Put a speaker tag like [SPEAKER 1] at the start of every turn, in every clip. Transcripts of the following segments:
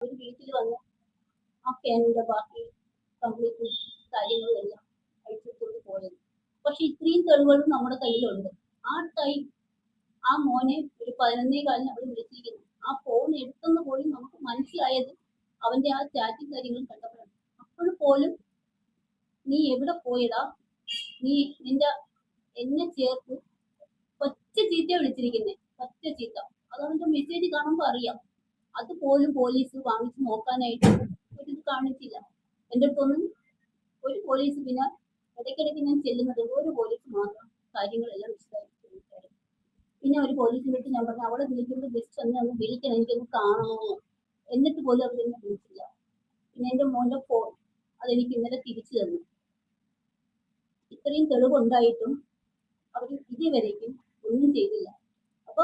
[SPEAKER 1] ഒരു വീട്ടിൽ വന്ന് ആ ഫാനിന്റെ ബാക്കി കംപ്ലീറ്റ് കാര്യങ്ങളെല്ലാം അഴിച്ചുകൊണ്ട് പോയത്. പക്ഷെ ഇത്രയും തെളിവുകൾ നമ്മുടെ കയ്യിലുണ്ട്. ആ ടൈം ആ മോനെ ഒരു 11:15 അവിടെ വിളിച്ചിരിക്കുന്നു. ആ ഫോൺ എടുത്തെന്ന് പോലും നമുക്ക് മനസ്സിലായത് അവന്റെ ആ ചാറ്റും കാര്യങ്ങളും കണ്ടപ്പോഴാണ്. അപ്പോൾ പോലും നീ എവിടെ പോയടാ, നീ നിന്റെ എന്നെ ചേർത്ത് പച്ച ചീത്ത വിളിച്ചിരിക്കുന്നേ, പച്ച ചീത്ത. അത് അവന്റെ മെസ്സേജ് കാണുമ്പോ അറിയാം. അതുപോലും പോലീസ് വാങ്ങിച്ചു നോക്കാനായിട്ട് ഒരു ഇത് കാണിച്ചില്ല. എൻ്റെ അടുത്തൊന്നും ഒരു പോലീസ്, പിന്നെ ഇടയ്ക്കിടയ്ക്ക് ഞാൻ ചെല്ലുന്നത് ഒരു പോലീസ് മാത്രം കാര്യങ്ങളെല്ലാം വിശദമായിട്ട് ചോദിച്ചായിരുന്നു. പിന്നെ ഒരു പോലീസിന്റെ അടുത്ത് ഞാൻ പറഞ്ഞു അവളെ വിളിക്കുമ്പോൾ ജസ്റ്റ് ഒന്ന് വിളിക്കണം, എനിക്കൊന്ന് കാണണമോ. എന്നിട്ട് പോലും അവരെന്നെ വിളിച്ചില്ല. പിന്നെ എൻ്റെ മോന്റെ ഫോൺ അതെനിക്ക് ഇന്നലെ തിരിച്ചു തന്നു. ഇത്രയും തെളിവുണ്ടായിട്ടും അവർ ഇതുവരേക്കും ഒന്നും ചെയ്തില്ല. അപ്പൊ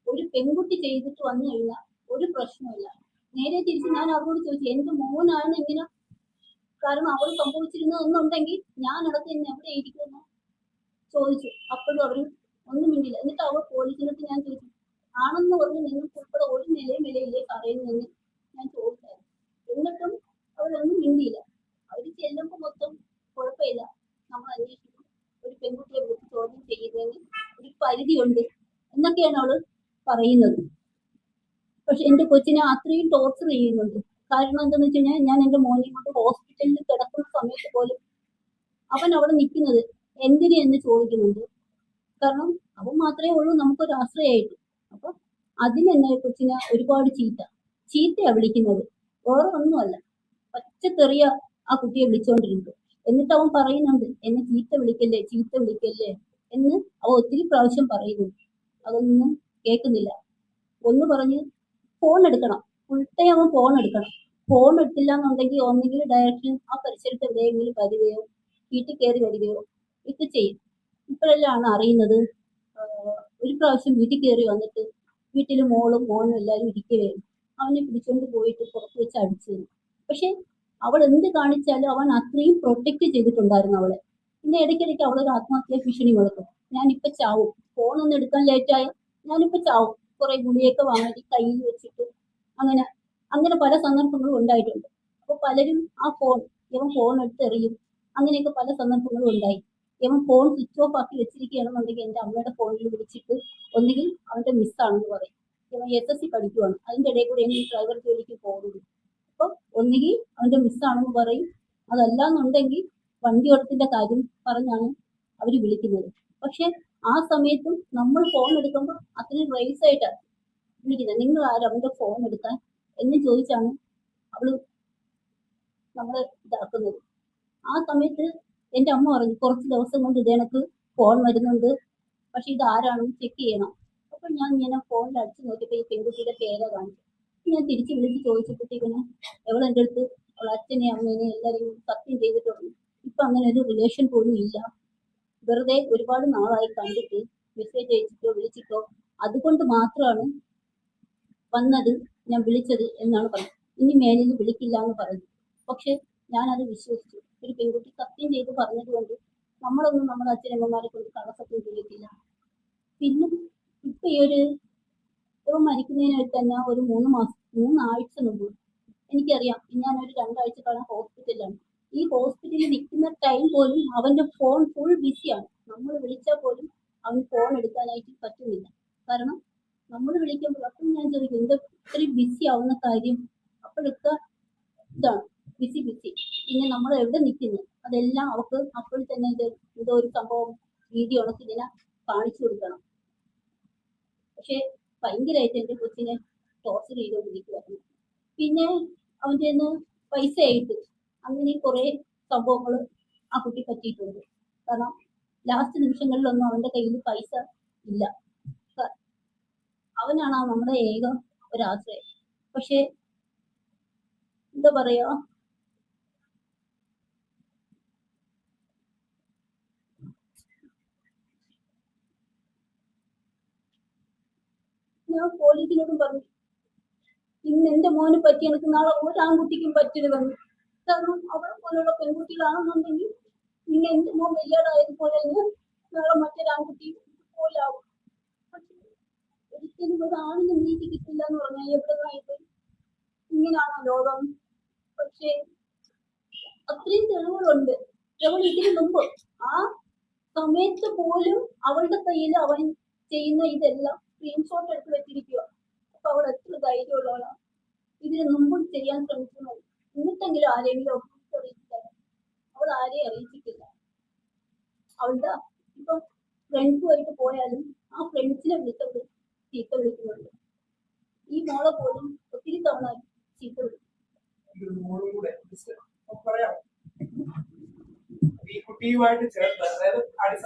[SPEAKER 1] ഒരു പെൺകുട്ടി ചെയ്തിട്ട് വന്നു കഴിഞ്ഞാൽ ഒരു പ്രശ്നമില്ല. നേരെ തിരിച്ച് ഞാൻ അവരോട് ചോദിച്ചു, എന്റെ മോനാണ് ഇങ്ങനെ, കാരണം അവൾ സംഭവിച്ചിരുന്നതെന്നുണ്ടെങ്കിൽ ഞാൻ അടക്കം ഇന്ന് എവിടെ ഇരിക്കുമെന്ന് ചോദിച്ചു. അപ്പോഴും അവർ ഒന്നും മിണ്ടില്ല. എന്നിട്ട് അവർ പോലീസിനടുത്ത് ഞാൻ ചോദിച്ചു, ആണെന്ന് പറഞ്ഞ് നിങ്ങൾക്ക് ഉൾപ്പെടെ ഒരു നിലയില്ലേ പറയുന്നതെന്ന് ഞാൻ ചോദിച്ചായിരുന്നു. എന്നിട്ടും അവരൊന്നും മിണ്ടിയില്ല. അവർ ചെല്ലുമ്പോൾ മൊത്തം കുഴപ്പമില്ല, നമ്മൾ അന്വേഷിക്കും, ഒരു പെൺകുട്ടിയെ വിളിച്ച് ചോദ്യം ചെയ്യുന്നതിന് ഒരു പരിധിയുണ്ട് എന്നൊക്കെയാണ് അവള് പറയുന്നത്. പക്ഷെ എന്റെ കൊച്ചിനെ അത്രയും ടോർച്ചർ ചെയ്യുന്നുണ്ട്. കാരണം എന്താന്ന് വെച്ച് കഴിഞ്ഞാൽ ഞാൻ എന്റെ മോനെ കൊണ്ട് ഹോസ്പിറ്റലിൽ കിടക്കുന്ന സമയത്ത് പോലും അവൻ അവിടെ നിൽക്കുന്നത് എന്തിനു എന്ന് ചോദിക്കുന്നുണ്ട്. കാരണം അവൻ മാത്രമേ ഉള്ളൂ നമുക്കൊരു ആശ്രയമായിട്ട്. അപ്പൊ അതിനെന്നെ കൊച്ചിനെ ഒരുപാട് ചീത്തയാ വിളിക്കുന്നത്, വേറെ ഒന്നുമല്ല. പച്ചത്തെറിയ ആ കുട്ടിയെ വിളിച്ചുകൊണ്ടിരുന്നത്. എന്നിട്ട് അവൻ പറയുന്നുണ്ട് എന്നെ ചീത്ത വിളിക്കല്ലേ എന്ന് അവൻ ഒത്തിരി പ്രാവശ്യം പറയുന്നു. അതൊന്നും കേൾക്കുന്നില്ല. ഒന്ന് പറഞ്ഞ് ഫോൺ എടുക്കണം, ഫുൾ ടൈം അവൻ ഫോൺ എടുക്കണം. ഫോൺ എടുത്തില്ല എന്നുണ്ടെങ്കിൽ ഒന്നെങ്കിലും ഡയറക്ഷൻ ആ പരിസരത്ത് എവിടെയെങ്കിലും വരികയോ വീട്ടിൽ കയറി വരികയോ ഇത് ചെയ്യും. ഇപ്പോഴെല്ലാം അറിയുന്നത്. ഒരു പ്രാവശ്യം വീട്ടിൽ കയറി വന്നിട്ട് വീട്ടിൽ മോളും മോനും എല്ലാവരും ഇരിക്കുകയും അവനെ പിടിച്ചുകൊണ്ട് പോയിട്ട് പുറത്ത് വെച്ച് അടിച്ചു. പക്ഷെ അവൾ എന്ത് കാണിച്ചാലും അവൻ അത്രയും പ്രൊട്ടക്ട് ചെയ്തിട്ടുണ്ടായിരുന്നു അവളെ. പിന്നെ ഇടയ്ക്കിടയ്ക്ക് അവളൊരു ആത്മഹത്യാ ഭീഷണി മുഴക്കും, ഞാനിപ്പോ ചാവും, ഫോണൊന്നും എടുക്കാൻ ലേറ്റായ ഞാനിപ്പോ ചാവും, കുറെ ഗുളിയൊക്കെ വാങ്ങി കയ്യിൽ വെച്ചിട്ട് അങ്ങനെ അങ്ങനെ പല സന്ദർഭങ്ങളും ഉണ്ടായിട്ടുണ്ട്. അപ്പൊ പലരും ഇവൻ ഫോൺ എടുത്തെറിയും, അങ്ങനെയൊക്കെ പല സന്ദർഭങ്ങളും ഉണ്ടായി. ഇവൻ ഫോൺ സ്വിച്ച് ഓഫ് ആക്കി വെച്ചിരിക്കുകയാണെന്നുണ്ടെങ്കിൽ എന്റെ അമ്മയുടെ ഫോണിൽ വിളിച്ചിട്ട് ഒന്നുകിൽ അവന്റെ മിസ്സാണെന്ന് പറയും. ഇവൻ SSC പഠിക്കുവാണ്, അതിന്റെ ഇടയിൽ കൂടെ എനിക്ക് ഡ്രൈവർ ജോലിക്ക് പോകുന്നത്. അപ്പൊ ഒന്നുകിൽ അവന്റെ മിസ്സാണെന്ന് പറയും, അതല്ലാന്നുണ്ടെങ്കിൽ വണ്ടി കാര്യം പറഞ്ഞാണ് അവർ വിളിക്കുന്നത്. പക്ഷെ ആ സമയത്തും നമ്മൾ ഫോൺ എടുക്കുമ്പോൾ അത്രയും റൈസ് ആയിട്ടാണ് വിളിക്കുന്നത്. നിങ്ങൾ ആരും അവന്റെ ഫോൺ എടുക്കാൻ എന്ന് ചോദിച്ചാണ് അവള് നമ്മളെ ഇതാക്കുന്നത്. ആ സമയത്ത് എന്റെ അമ്മ പറഞ്ഞു കുറച്ച് ദിവസം കൊണ്ട് ഇതെനക്ക് ഫോൺ വരുന്നുണ്ട്, പക്ഷെ ഇത് ആരാണെന്ന് ചെക്ക് ചെയ്യണം. അപ്പൊ ഞാൻ ഇങ്ങനെ ഫോണിൽ അടിച്ചു നോക്കിയപ്പോ ഈ പെൺകുട്ടിയുടെ പേരെ കാണിച്ചു. ഞാൻ തിരിച്ചു വിളിച്ച് ചോദിച്ചപ്പോഴത്തേക്കിന് എവൾ എൻ്റെ അടുത്ത് അവൾ അച്ഛനെയും അമ്മേനെയും എല്ലാവരെയും സത്യം ചെയ്തിട്ടുണ്ട്, ഇപ്പൊ അങ്ങനെ ഒരു റിലേഷൻ പോലും ഇല്ല, വെറുതെ ഒരുപാട് നാളായി കണ്ടിട്ട് മെസ്സേജ് അയച്ചിട്ടോ വിളിച്ചിട്ടോ അതുകൊണ്ട് മാത്രമാണ് വന്നത്, ഞാൻ വിളിച്ചത് എന്നാണ് പറഞ്ഞത്. ഇനി മേലിൽ വിളിക്കില്ല എന്ന് പറഞ്ഞു. പക്ഷെ ഞാനത് വിശ്വസിച്ചു. ഒരു പെൺകുട്ടി സത്യം ചെയ്ത് പറഞ്ഞതുകൊണ്ട് നമ്മളൊന്നും നമ്മുടെ അച്ഛനമ്മമാരെ കൊണ്ട് കള്ളസത്യം ചെയ്തിട്ടില്ല. പിന്നെ ഇപ്പൊ ഇവൻ മരിക്കുന്നതിനായിട്ട് തന്നെ ഒരു 3 ആഴ്ച മുമ്പ് എനിക്കറിയാം, ഞാനൊരു 2 ആഴ്ചക്കാലം ഹോസ്പിറ്റലിലാണ്. ഈ ഹോസ്പിറ്റലിൽ നിൽക്കുന്ന ടൈം പോലും അവന്റെ ഫോൺ ഫുൾ ബിസിയാണ്. നമ്മൾ വിളിച്ചാൽ പോലും അവന് ഫോൺ എടുക്കാനായിട്ട് പറ്റുന്നില്ല. കാരണം നമ്മൾ വിളിക്കുമ്പോൾ അപ്പം ഞാൻ ചോദിക്കും എന്താ ഇത്രയും ബിസി ആവുന്ന കാര്യം. അപ്പോഴൊക്കെ ഇതാണ് ബിസി. പിന്നെ നമ്മൾ എവിടെ നിൽക്കുന്നു അതെല്ലാം അവർക്ക് അപ്പോൾ തന്നെ എന്തോ ഒരു സംഭവം വീഡിയോ ഉണക്കി ഇതിനെ കാണിച്ചു കൊടുക്കണം. പക്ഷെ ഭയങ്കരമായിട്ട് എൻ്റെ കൊച്ചിനെ ടോർച്ചർ ചെയ്തുകൊണ്ടിരിക്കുകയായിരുന്നു. പിന്നെ അവൻ്റെ പൈസ ആയിട്ട് അങ്ങനെ കുറെ സംഭവങ്ങൾ ആ കുട്ടി പറ്റിയിട്ടുണ്ട്. കാരണം ലാസ്റ്റ് നിമിഷങ്ങളിലൊന്നും അവന്റെ കയ്യിൽ പൈസ ഇല്ല. അവനാണ് നമ്മുടെ ഏക ഒരാശ്രയം. പക്ഷെ എന്താ പറയാ, ഞാൻ പോലീസിനോടും പറഞ്ഞു ഇന്ന് എന്റെ മോന് പറ്റി എനിക്ക് നാളെ ഒരു ആൺകുട്ടിക്കും പറ്റരുതെന്ന്. കാരണം അവളെ പോലുള്ള പെൺകുട്ടികളാണെന്നുണ്ടെങ്കിൽ ഇന്ന് എന്റെ മോൻ വയ്യാതായതുപോലെ തന്നെ നാളെ മറ്റൊരു ആൺകുട്ടി പോലെ ആവും. പക്ഷെ ഒരിക്കലും ഒരു ആണിന് നീതി കിട്ടില്ല എന്ന് പറഞ്ഞാൽ എവിടെയായിട്ട് ഇങ്ങനെയാണോ ലോകം? പക്ഷേ അത്രയും തെളിവുകളുണ്ട്. അവൾ ഇതിനു മുമ്പ് ആ സമയത്ത് പോലും അവളുടെ കയ്യിൽ അവൻ ചെയ്യുന്ന ഇതെല്ലാം സ്ക്രീൻഷോട്ട് എടുത്ത് വെച്ചിരിക്കുക. അപ്പൊ അവൾ എത്ര ധൈര്യമുള്ളവളാണ്. ഇതിനു മുമ്പും ചെയ്യാൻ ശ്രമിക്കുന്നത്. എന്നിട്ടെങ്കിലും ആരെങ്കിലും അറിയിച്ചില്ല. അവൾ ആരെയും അറിയിച്ചിട്ടില്ല. അവളുടെ ഇപ്പൊ ഫ്രണ്ട്സുമായിട്ട് പോയാലും ആ ഫ്രണ്ട്സിനെ വിളിച്ചവൾ ചീത്ത വിളിക്കുന്നുണ്ട്. ഈ മോളെ പോലും ഒത്തിരി തവണ ചീത്ത വിളിക്കും.
[SPEAKER 2] ഈ കുട്ടിയുമായിട്ട് ചേർത്ത്, അതായത്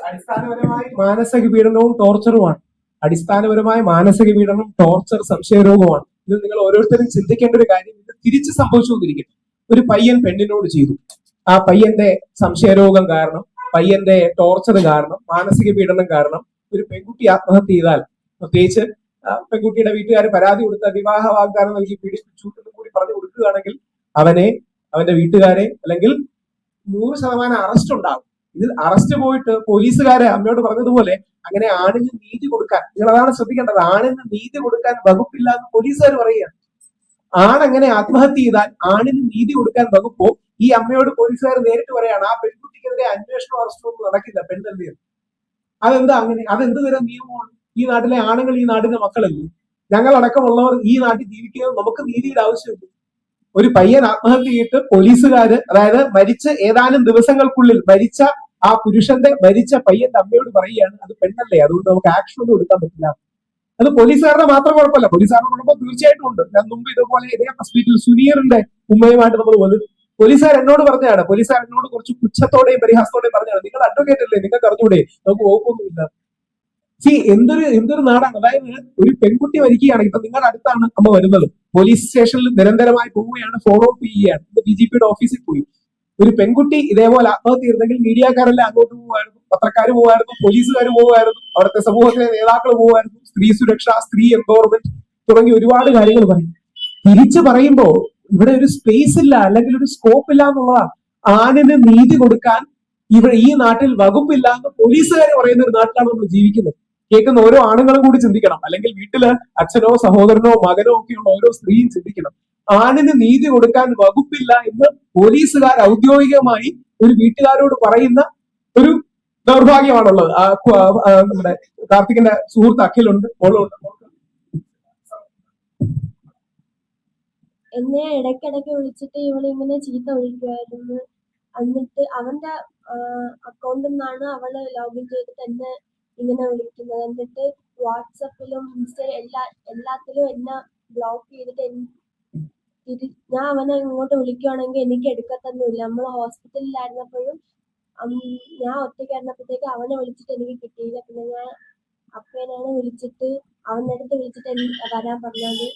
[SPEAKER 2] അടിസ്ഥാനപരമായി മാനസിക പീഡനവും ടോർച്ചറുമാണ്. അടിസ്ഥാനപരമായ മാനസിക പീഡനം, ടോർച്ചർ, സംശയരോഗമാണ്. ഇത് നിങ്ങൾ ഓരോരുത്തരും ചിന്തിക്കേണ്ട ഒരു കാര്യം. ഇത് തിരിച്ച് സംഭവിച്ചുകൊണ്ടിരിക്കും. ഒരു പയ്യൻ പെണ്ണിനോട് ചെയ്തു. ആ പയ്യന്റെ സംശയരോഗം കാരണം, പയ്യന്റെ ടോർച്ചർ കാരണം, മാനസിക പീഡനം കാരണം ഒരു പെൺകുട്ടി ആത്മഹത്യ ചെയ്താൽ, പ്രത്യേകിച്ച് പെൺകുട്ടിയുടെ വീട്ടുകാർ പരാതി കൊടുത്ത വിവാഹ വാഗ്ദാനം നൽകി പീഡിപ്പിച്ചു എന്ന് കൂടി പറഞ്ഞു കൊടുക്കുകയാണെങ്കിൽ അവന്റെ വീട്ടുകാരെ അല്ലെങ്കിൽ 100% അറസ്റ്റ് ഉണ്ടാകും. ഇതിൽ അറസ്റ്റ് പോയിട്ട് പോലീസുകാരെ അമ്മയോട് പറഞ്ഞതുപോലെ അങ്ങനെ ആണിന് നീതി കൊടുക്കാൻ, നിങ്ങൾ അതാണ് ശ്രദ്ധിക്കേണ്ടത്, ആണിന് നീതി കൊടുക്കാൻ വകുപ്പില്ല എന്ന് പോലീസുകാർ പറയുകയാണ്. ആണങ്ങനെ ആത്മഹത്യ ചെയ്താൽ ആണിന് നീതി കൊടുക്കാൻ വകുപ്പോ? ഈ അമ്മയോട് പോലീസുകാർ നേരിട്ട് പറയാണ് ആ പെൺകുട്ടിക്കെതിരെ അന്വേഷണം അറസ്റ്റോ ഒന്നും നടക്കില്ല, പെണ്ണല്ലേ. അതെന്താ അങ്ങനെ? അതെന്ത് തരം നിയമമാണ്? ഈ നാട്ടിലെ ആണുങ്ങൾ ഈ നാടിന്റെ മക്കളല്ലേ? ഞങ്ങളടക്കമുള്ളവർ ഈ നാട്ടിൽ ജീവിക്കുന്നത് നമുക്ക് നീതിയുടെ ആവശ്യമില്ല. ഒരു പയ്യൻ ആത്മഹത്യ ചെയ്തിട്ട് പോലീസുകാര്, അതായത് മരിച്ച ഏതാനും ദിവസങ്ങൾക്കുള്ളിൽ മരിച്ച ആ മരിച്ച പയ്യന്റെ അമ്മയോട് പറയുകയാണ് അത് പെണ്ണല്ലേ, അതുകൊണ്ട് നമുക്ക് ആക്ഷൻ ഒന്നും എടുക്കാൻ പറ്റില്ല. അത് പോലീസുകാരുടെ മാത്രം കുഴപ്പമില്ല, പോലീസുകാരുടെ കുഴപ്പം തീർച്ചയായിട്ടും ഉണ്ട്. ഞാൻ മുമ്പ് ഇതുപോലെ ഇതേ ഹോസ്പിറ്റലിൽ സുനീറിന്റെ ഉമ്മയുമായിട്ട് നമ്മൾ വന്നു. പോലീസുകാർ എന്നോട് പറഞ്ഞതാണ്, പോലീസുകാർ എന്നോട് കുറച്ച് പുച്ഛത്തോടെയും പരിഹാസത്തോടെയും പറഞ്ഞാണ്, നിങ്ങൾ അഡ്വക്കേറ്റ് അല്ലേ, നിങ്ങൾക്ക് അറിഞ്ഞൂടെ, നമുക്ക് വകുപ്പൊന്നുമില്ല. എന്തൊരു നാടാണ്. അതായത് ഒരു പെൺകുട്ടി മരിക്കുകയാണ്, ഇപ്പൊ നിങ്ങളുടെ അടുത്താണ് അമ്മ വരുന്നത്, പോലീസ് സ്റ്റേഷനിൽ നിരന്തരമായി പോവുകയാണ്, ഫോളോ അപ്പ് ചെയ്യുകയാണ്. ഇപ്പൊ DGPയുടെ ഓഫീസിൽ പോയി ഒരു പെൺകുട്ടി ഇതേപോലെ ആത്മഹത്യ ചെയ്തെങ്കിൽ മീഡിയക്കാരെല്ലാം അങ്ങോട്ട് പോവായിരുന്നു, പത്രക്കാർ പോവായിരുന്നു, പോലീസുകാർ പോവായിരുന്നു, അവിടുത്തെ സമൂഹത്തിലെ നേതാക്കൾ പോവായിരുന്നു, സ്ത്രീ സുരക്ഷ, സ്ത്രീ എംപവർമെന്റ് തുടങ്ങി ഒരുപാട് കാര്യങ്ങൾ പറയും. തിരിച്ചു പറയുമ്പോ ഇവിടെ ഒരു സ്പേസ് ഇല്ല, അല്ലെങ്കിൽ ഒരു സ്കോപ്പ് ഇല്ല എന്നുള്ളതാണ്. ആണിന് നീതി കൊടുക്കാൻ ഈ നാട്ടിൽ വകുപ്പില്ല എന്ന് പോലീസുകാർ പറയുന്ന ഒരു നാട്ടിലാണ് നമ്മൾ ജീവിക്കുന്നത്. കേൾക്കുന്ന ഓരോ ആണുങ്ങളും കൂടി ചിന്തിക്കണം, അല്ലെങ്കിൽ വീട്ടില് അച്ഛനോ സഹോദരനോ മകനോ ഒക്കെയുള്ള ഓരോ സ്ത്രീയും ചിന്തിക്കണം. ആണിന് നീതി കൊടുക്കാൻ വകുപ്പില്ല എന്ന് പോലീസുകാർ ഔദ്യോഗികമായി ഒരു വീട്ടുകാരോട് പറയുന്ന ഒരു ദൗർഭാഗ്യമാണുള്ളത്. നമ്മുടെ കാർത്തികിന്റെ സുഹൃത്ത് അഖിലുണ്ട്, മോളുണ്ട്.
[SPEAKER 3] എന്നെ ഇടയ്ക്കിടയ്ക്ക് വിളിച്ചിട്ട് ഇവളിങ്ങനെ ചീത്ത വിളിക്കുമായിരുന്നു. എന്നിട്ട് അവന്റെ അക്കൗണ്ടിൽ നിന്നാണ് അവള് ലോഗിൻ ചെയ്തിട്ട് എന്നെ ഇങ്ങനെ വിളിക്കുന്നത്. എന്നിട്ട് വാട്സപ്പിലും എല്ലാത്തിലും എന്നെ ബ്ലോക്ക് ചെയ്തിട്ട് ഞാൻ അവനെ ഇങ്ങോട്ട് വിളിക്കുവാണെങ്കിൽ എനിക്ക് എടുക്കത്തൊന്നുമില്ല. നമ്മൾ ഹോസ്പിറ്റലിലായിരുന്നപ്പോഴും ഞാൻ ഒറ്റയ്ക്കായിരുന്നപ്പോഴത്തേക്ക് അവനെ വിളിച്ചിട്ട് എനിക്ക് കിട്ടിയില്ല. പിന്നെ ഞാൻ അപ്പേനാണ് വിളിച്ചിട്ട് അവൻ്റെ അടുത്ത് വിളിച്ചിട്ട് വരാൻ പറഞ്ഞത്.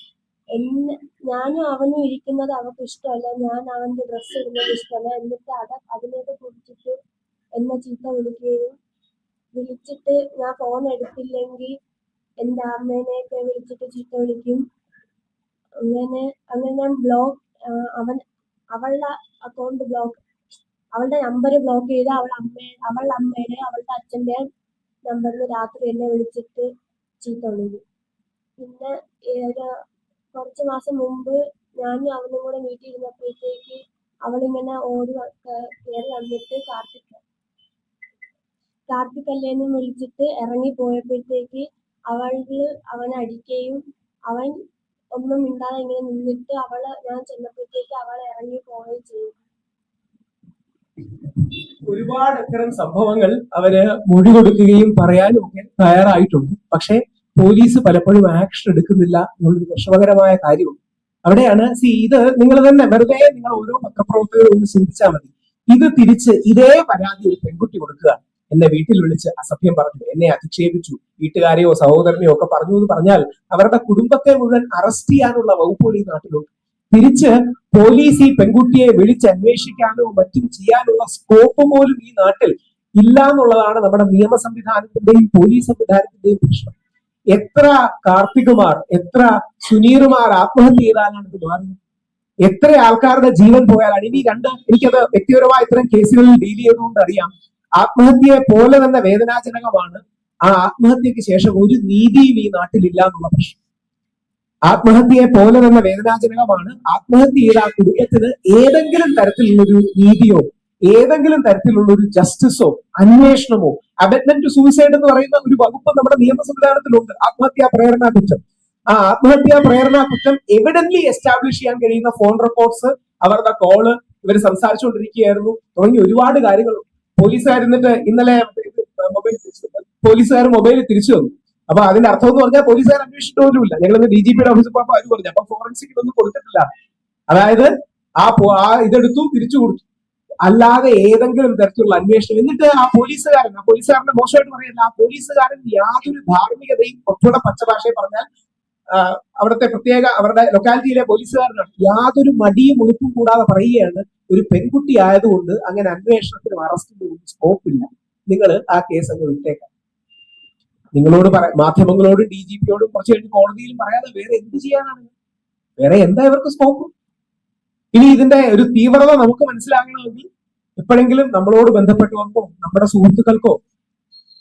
[SPEAKER 3] ഞാനും അവനും ഇരിക്കുന്നത് അവൾക്ക് ഇഷ്ടമല്ല, ഞാൻ അവന്റെ ഡ്രസ്സ് ഇടുന്നത് ഇഷ്ടമല്ല. എന്നിട്ട് അതിനെയൊക്കെ കുറിച്ചിട്ട് എന്നെ ചീത്ത വിളിച്ചിട്ട് ഞാൻ ഫോൺ എടുത്തില്ലെങ്കിൽ എൻ്റെ അമ്മേനെയൊക്കെ വിളിച്ചിട്ട് ചീത്ത വിളിക്കും. അങ്ങനെ ഞാൻ അവളുടെ അക്കൗണ്ട് അവളുടെ നമ്പർ ബ്ലോക്ക് ചെയ്ത് അവളുടെ അമ്മയുടെ അവളുടെ അച്ഛൻ്റെ നമ്പറിൽ രാത്രി എന്നെ വിളിച്ചിട്ട് ചീത്ത വിളിക്കും. പിന്നെ കുറച്ച് മാസം മുമ്പ് ഞാനും അവനും കൂടെ വീട്ടിൽ ഇരുന്നപ്പോഴത്തേക്ക് അവളിങ്ങനെ കയറി വന്നിട്ട് കാർത്തികല്ലേന്നും വിളിച്ചിട്ട് ഇറങ്ങി പോയപ്പോഴത്തേക്ക് അവനെ അടിക്കുകയും അവൻ ഒന്നും മിണ്ടാതെ ഇങ്ങനെ നിന്നിട്ട് ഞാൻ ചെന്നപ്പോഴത്തേക്ക് അവളെ ഇറങ്ങി പോവുകയും ചെയ്തു.
[SPEAKER 2] ഒരുപാട് അത്തരം സംഭവങ്ങൾ അവര് മൊഴി കൊടുക്കുകയും പറയാനും ഒക്കെ തയ്യാറായിട്ടുണ്ട്. പക്ഷെ പോലീസ് പലപ്പോഴും ആക്ഷൻ എടുക്കുന്നില്ല എന്നുള്ളൊരു വിഷമകരമായ കാര്യമുണ്ട്. അവിടെയാണ് ഇത് നിങ്ങൾ തന്നെ വെറുതെ നിങ്ങൾ ഓരോ പത്രപ്രവർത്തകരും ഒന്ന് ചിന്തിച്ചാൽ മതി. ഇത് തിരിച്ച് ഇതേ പരാതി ഒരു പെൺകുട്ടി കൊടുക്കുക, എന്നെ വീട്ടിൽ വിളിച്ച് അസഭ്യം പറഞ്ഞു, എന്നെ അധിക്ഷേപിച്ചു, വീട്ടുകാരെയോ സഹോദരനെയോ ഒക്കെ പറഞ്ഞു എന്ന് പറഞ്ഞാൽ അവരുടെ കുടുംബത്തെ മുഴുവൻ അറസ്റ്റ് ചെയ്യാനുള്ള വകുപ്പുകൾ ഈ നാട്ടിലുണ്ട്. തിരിച്ച് പോലീസ് ഈ പെൺകുട്ടിയെ വിളിച്ച് അന്വേഷിക്കാനോ മറ്റും ചെയ്യാനുള്ള സ്കോപ്പ് പോലും ഈ നാട്ടിൽ ഇല്ല എന്നുള്ളതാണ് നമ്മുടെ നിയമ സംവിധാനത്തിന്റെയും പോലീസ് സംവിധാനത്തിന്റെയും പ്രശ്നം. എത്ര കാർത്തികുമാർ, എത്ര സുനീറുമാർ ആത്മഹത്യ ചെയ്താലാണ് ഇത് മാറുന്നത്? എത്ര ആൾക്കാരുടെ ജീവൻ പോയാലാണ്? എനിക്കത് വ്യക്തിപരമായ ഇത്തരം കേസുകളിൽ ഡീൽ ചെയ്തുകൊണ്ട് അറിയാം. ആത്മഹത്യയെ പോലെ തന്നെ വേദനാജനകമാണ് ആ ആത്മഹത്യക്ക് ശേഷം ഒരു നീതിയും ഈ നാട്ടിലില്ല എന്നുള്ള പ്രശ്നം. ആത്മഹത്യയെ പോലെ തന്നെ വേദനാജനകമാണ് ആത്മഹത്യ ചെയ്ത ആ കുടുംബത്തിന് ഏതെങ്കിലും തരത്തിലുള്ളൊരു നീതിയോ ഏതെങ്കിലും തരത്തിലുള്ള ഒരു ജസ്റ്റിസോ അന്വേഷണമോ. അബറ്റ്മെന്റ് ടു സൂയിസൈഡ് എന്ന് പറയുന്ന ഒരു വകുപ്പ് നമ്മുടെ നിയമ സംവിധാനത്തിലുണ്ട്, ആത്മഹത്യാ പ്രേരണാ കുറ്റം. ആ ആത്മഹത്യാ പ്രേരണാ കുറ്റം എവിഡന്റ്ലി എസ്റ്റാബ്ലിഷ് ചെയ്യാൻ കഴിയുന്ന ഫോൺ റെക്കോർഡ്സ്, അവരുടെ കോള്, ഇവർ സംസാരിച്ചുകൊണ്ടിരിക്കുകയായിരുന്നു തുടങ്ങി ഒരുപാട് കാര്യങ്ങൾ. പോലീസുകാരിന്നിട്ട് ഇന്നലെ പോലീസുകാർ മൊബൈൽ തിരിച്ചു തന്നു. അപ്പൊ അതിന്റെ അർത്ഥം എന്ന് പറഞ്ഞാൽ പോലീസുകാർ അന്വേഷിച്ചിട്ട് പോലുമില്ല. ഞങ്ങൾ ഇന്ന് DGPയുടെ ഓഫീസിൽ പോയപ്പോൾ അവർ പറഞ്ഞു അപ്പൊ ഫോറൻസിക് ഇതൊന്നും കൊടുത്തിട്ടില്ല. അതായത് ആ ഇതെടുത്തു തിരിച്ചു കൊടുത്തു, അല്ലാതെ ഏതെങ്കിലും തരത്തിലുള്ള അന്വേഷണം. എന്നിട്ട് ആ പോലീസുകാരനെ മോശമായിട്ട് പറയില്ല, ആ പോലീസുകാരൻ യാതൊരു ധാർമ്മികതയും, കുറച്ചുകൂടെ പച്ചഭാഷയിൽ പറഞ്ഞാൽ അവിടുത്തെ പ്രത്യേക അവരുടെ ലൊക്കാലിറ്റിയിലെ പോലീസുകാരനാണ്, യാതൊരു മടിയും ഉളുപ്പും കൂടാതെ പറയുകയാണ് ഒരു പെൺകുട്ടി ആയതുകൊണ്ട് അങ്ങനെ അന്വേഷണത്തിനും അറസ്റ്റിനും സ്കോപ്പില്ല, നിങ്ങൾ ആ കേസ് അങ്ങ് വിട്ടേക്കാം. നിങ്ങളോട് മാധ്യമങ്ങളോടും DGPയോടും കുറച്ച് കഴിഞ്ഞ് കോടതിയിലും പറയാതെ വേറെ എന്ത് ചെയ്യാനാണ്? വേറെ എന്താ ഇവർക്ക് സ്കോപ്പ്? ഇനി ഇതിന്റെ ഒരു തീവ്രത നമുക്ക് മനസ്സിലാകണമെങ്കിൽ എപ്പോഴെങ്കിലും നമ്മളോട് ബന്ധപ്പെട്ടവർക്കോ നമ്മുടെ സുഹൃത്തുക്കൾക്കോ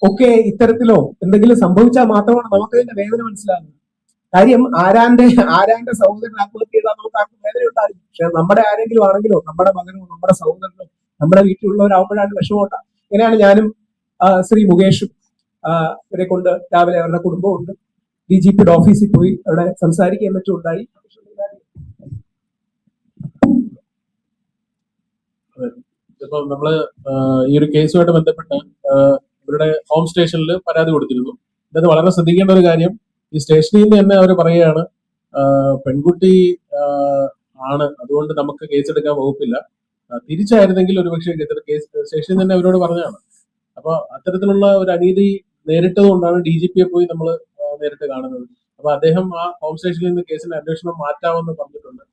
[SPEAKER 2] ഒക്കെ ഇത്തരത്തിലോ എന്തെങ്കിലും സംഭവിച്ചാൽ മാത്രമാണ് നമുക്ക് ഇതിന്റെ വേദന മനസ്സിലാകുന്നത്. കാര്യം ആരാന്റെ സഹോദരൻ ആത്മഹത്യ ചെയ്താൽ നമുക്ക് ആർക്കും വേദന ഉണ്ടാകും. പക്ഷെ നമ്മുടെ ആരെങ്കിലും ആണെങ്കിലോ, നമ്മുടെ മകനോ നമ്മുടെ സഹോദരനോ നമ്മുടെ വീട്ടിലുള്ളവരാകുമ്പോഴാണ് വിഷമോട്ട. ഇങ്ങനെയാണ് ഞാനും ശ്രീ മുകേഷും ഇവരെ കൊണ്ട് രാവിലെ അവരുടെ കുടുംബമുണ്ട് DGPയുടെ ഓഫീസിൽ പോയി അവിടെ സംസാരിക്കാൻ പറ്റുണ്ടായി.
[SPEAKER 4] ഇപ്പൊ നമ്മള് ഈ ഒരു കേസുമായിട്ട് ബന്ധപ്പെട്ട് ഇവരുടെ ഹോം സ്റ്റേഷനിൽ പരാതി കൊടുത്തിരുന്നു. ഇത് വളരെ ശ്രദ്ധിക്കേണ്ട ഒരു കാര്യം, ഈ സ്റ്റേഷനിൽ നിന്ന് തന്നെ അവർ പറയുകയാണ് പെൺകുട്ടി ആണ്, അതുകൊണ്ട് നമുക്ക് കേസെടുക്കാൻ വകുപ്പില്ല. തിരിച്ചായിരുന്നെങ്കിൽ ഒരുപക്ഷെ കേസ് സ്റ്റേഷനിൽ തന്നെ അവരോട് പറഞ്ഞതാണ്. അപ്പൊ അത്തരത്തിലുള്ള ഒരു അനീതി നേരിട്ടതുകൊണ്ടാണ് DGPയെ പോയി നമ്മൾ നേരിട്ട് കാണുന്നത്. അപ്പൊ അദ്ദേഹം ആ ഹോം സ്റ്റേഷനിൽ നിന്ന് കേസിന്റെ അന്വേഷണം മാറ്റാമെന്ന് പറഞ്ഞിട്ടുണ്ട്.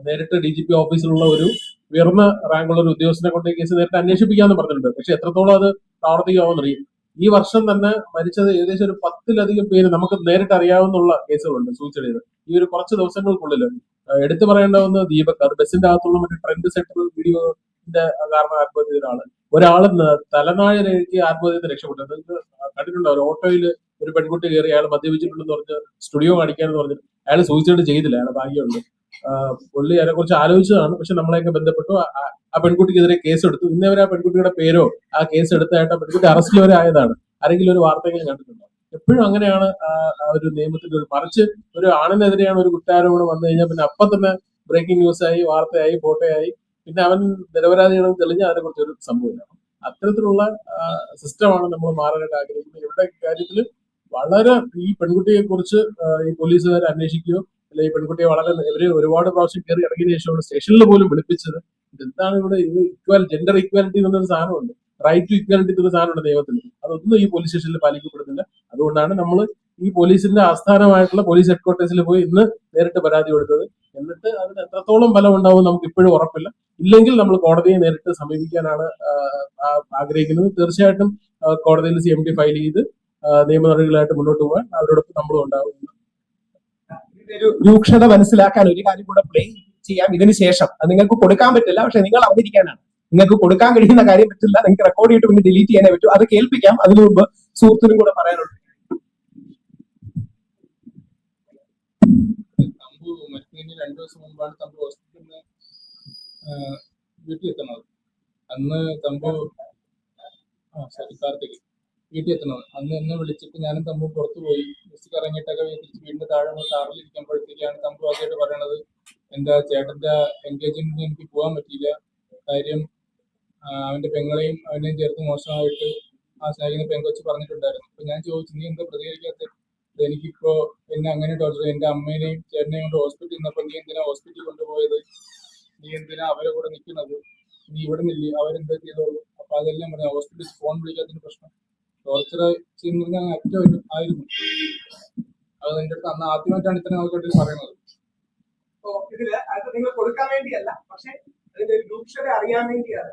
[SPEAKER 4] നേരിട്ട് DGP ഓഫീസിലുള്ള ഒരു ഉയർന്ന റാങ്കുള്ള ഒരു ഉദ്യോഗസ്ഥനെ കൊണ്ട് ഈ കേസ് നേരിട്ട് അന്വേഷിപ്പിക്കാമെന്ന് പറഞ്ഞിട്ടുണ്ട്. പക്ഷെ എത്രത്തോളം അത് പ്രാവർത്തികമാവുന്നറിയും. ഈ വർഷം തന്നെ മരിച്ചത് ഏകദേശം ഒരു 10-ലധികം പേര് നമുക്ക് നേരിട്ട് അറിയാവുന്ന കേസുകളുണ്ട് സൂയിസൈഡ് ചെയ്ത്. ഈ ഒരു കുറച്ച് ദിവസങ്ങൾക്കുള്ളിൽ എടുത്തു പറയേണ്ടാവുന്ന ദീപക്, അത് ബസിന്റെ അകത്തുള്ള മറ്റേ ട്രെൻഡ് സെറ്റർ വീഡിയോന്റെ കാരണം ആത്മഹത്യ ചെയ്ത ഒരാള് തലനാഴിലേക്ക് ആത്മഹത്യ ചെയ്ത് രക്ഷപ്പെട്ടു. നിങ്ങൾക്ക് കണ്ടിട്ടുണ്ടോ? ഒരു ഓട്ടോയിൽ ഒരു പെൺകുട്ടി കയറി അയാൾ മദ്യപിച്ചിട്ടുണ്ടെന്ന് പറഞ്ഞ് സ്റ്റുഡിയോ കാണിക്കാന്ന് പറഞ്ഞിട്ട് അയാൾ സൂയിസൈഡ് ചെയ്തില്ല, അയാളെ ഭാഗ്യമുണ്ട്. പുള്ളി അതിനെ കുറിച്ച് ആലോചിച്ചതാണ്. പക്ഷെ നമ്മളെയൊക്കെ ബന്ധപ്പെട്ടു, ആ പെൺകുട്ടിക്കെതിരെ കേസെടുത്തു. ഇന്നേവരെ ആ പെൺകുട്ടിയുടെ പേരോ ആ കേസ് എടുത്തായിട്ട് ആ പെൺകുട്ടി അറസ്റ്റിൽ വരെ ആയതാണ്. ആരെങ്കിലും ഒരു വാർത്തയെങ്കിലും കണ്ടിട്ടുണ്ടോ? എപ്പോഴും അങ്ങനെയാണ് ആ ഒരു നിയമത്തിന്റെ ഒരു, മറിച്ച് ഒരു ആണിനെതിരെയാണ് ഒരു കുറ്റാരോപണം വന്നു കഴിഞ്ഞാൽ പിന്നെ അപ്പം തന്നെ ബ്രേക്കിംഗ് ന്യൂസ് ആയി, വാർത്തയായി, ഫോട്ടോയായി, പിന്നെ അവൻ നിരപരാധിയാണെന്ന് തെളിഞ്ഞ അതിനെ കുറിച്ച് ഒരു സംഭവമില്ല. അത്തരത്തിലുള്ള സിസ്റ്റമാണ് നമ്മൾ മാറാനായിട്ട് ആഗ്രഹിക്കുന്നത്. ഇവരുടെ കാര്യത്തിൽ വളരെ ഈ പെൺകുട്ടിയെ കുറിച്ച് ഈ പോലീസുകാർ അന്വേഷിക്കുകയോ, അല്ലെ ഈ പെൺകുട്ടിയെ ഇവര് ഒരുപാട് പ്രാവശ്യം കയറി ഇറങ്ങിയതിനു ശേഷമാണ് സ്റ്റേഷനിൽ പോലും വിളിപ്പിച്ചത്. ഇതെന്താണ് ഇവിടെ? ഇത് ജെൻഡർ ഈക്വാലിറ്റി എന്നൊരു സാധനമുണ്ട്, റൈറ്റ് ടു ഈക്വാലിറ്റി എന്നൊരു സാധനമുണ്ട് നിയമത്തിൽ. അതൊന്നും ഈ പോലീസ് സ്റ്റേഷനിൽ പാലിക്കപ്പെടുന്നില്ല. അതുകൊണ്ടാണ് നമ്മൾ ഈ പോലീസിന്റെ ആസ്ഥാനമായിട്ടുള്ള പോലീസ് ഹെഡ്ക്വാർട്ടേഴ്സിൽ പോയി ഇന്ന് നേരിട്ട് പരാതി കൊടുത്തത്. എന്നിട്ട് അതിന് എത്രത്തോളം ഫലം ഉണ്ടാവും നമുക്ക് ഇപ്പോഴും ഉറപ്പില്ല. ഇല്ലെങ്കിൽ നമ്മൾ കോടതിയെ നേരിട്ട് സമീപിക്കാനാണ് ആഗ്രഹിക്കുന്നത്. തീർച്ചയായിട്ടും കോടതിയിൽ CMD ഫയൽ ചെയ്ത് നിയമ നടപടികളായിട്ട് മുന്നോട്ട് പോകാൻ അവരോടൊപ്പം നമ്മളും ഉണ്ടാവും.
[SPEAKER 2] ഒരു രൂക്ഷത മനസ്സിലാക്കാൻ ഒരു കാര്യം കൂടെ പ്ലേ ചെയ്യാം ഇതിന് ശേഷം. അത് നിങ്ങൾക്ക് കൊടുക്കാൻ പറ്റില്ല, പക്ഷെ നിങ്ങൾ അവതരിക്കാനാണ്. നിങ്ങൾക്ക് കൊടുക്കാൻ കഴിയുന്ന കാര്യം പറ്റില്ല, നിങ്ങൾക്ക് റെക്കോർഡ് ചെയ്തിട്ട് പിന്നെ ഡിലീറ്റ് ചെയ്യാനേ പറ്റൂ. അത് കേൾപ്പിക്കാം. അതിനു മുമ്പ് സുഹൃത്തിനും കൂടെ പറയാനുണ്ട്.
[SPEAKER 5] തമ്പു മരിക്കുന്നതിന് 2 ദിവസം മുമ്പാണ് തമ്പു ഹോസ്പിറ്റലിൽ നിന്ന് വീട്ടിൽ എത്തുന്നത്. അന്ന് തമ്പു കാർത്തിക് വീട്ടിൽ എത്തുന്നത്. അന്ന് എന്നെ വിളിച്ചിട്ട് ഞാനും തമ്പു പുറത്തു പോയി ബസ് ഇറങ്ങിയിട്ടൊക്കെ തിരിച്ച് വീടിന്റെ താഴെ കാറിൽ ഇരിക്കുമ്പോഴത്തേക്കാണ് തമ്പു ആദ്യമായിട്ട് പറയണത്, എൻ്റെ ചേട്ടന്റെ എൻഗേജ്മെന്റിന് എനിക്ക് പോകാൻ പറ്റിയില്ല, കാര്യം അവന്റെ പെങ്ങളെയും അവനെയും ചേർത്ത് മോശമായിട്ട് ആ സ്നേഹിക്കുന്ന പെങ്കൊച്ച് പറഞ്ഞിട്ടുണ്ടായിരുന്നു. അപ്പൊ ഞാൻ ചോദിച്ചു, നീ എന്താ പ്രതികരിക്കാത്ത? എനിക്കിപ്പോ എന്നെ അങ്ങനെ ടോർച്ചർ, എന്റെ അമ്മേനെയും ചേട്ടനെയും കൊണ്ട് ഹോസ്പിറ്റലിൽ നിന്നപ്പോ നീ എന്തിനാ ഹോസ്പിറ്റലിൽ കൊണ്ടുപോയത്? നീ എന്തിനാ അവരെ കൂടെ നിൽക്കുന്നത്? നീ ഇവിടെ നിന്നില്ലേ, അവരെന്താ ചെയ്തോളൂ? അപ്പൊ അതെല്ലാം പറഞ്ഞു. ഹോസ്പിറ്റലിൽ ഫോൺ വിളിക്കാത്തതിന് പ്രശ്നം, ടോർച്ചർ ചെയ്യുന്ന അറ്റം ആയിരുന്നു. അത് എന്റെ അടുത്ത് അന്ന് ആദ്യമായിട്ടാണ് ഇത്ര ആൾക്കാർ പറയുന്നത്.
[SPEAKER 2] ഇതില് അത് നിങ്ങൾ കൊടുക്കാൻ വേണ്ടിയല്ല, പക്ഷെ അതിന്റെ രൂക്ഷത അറിയാൻ വേണ്ടിയാണ്.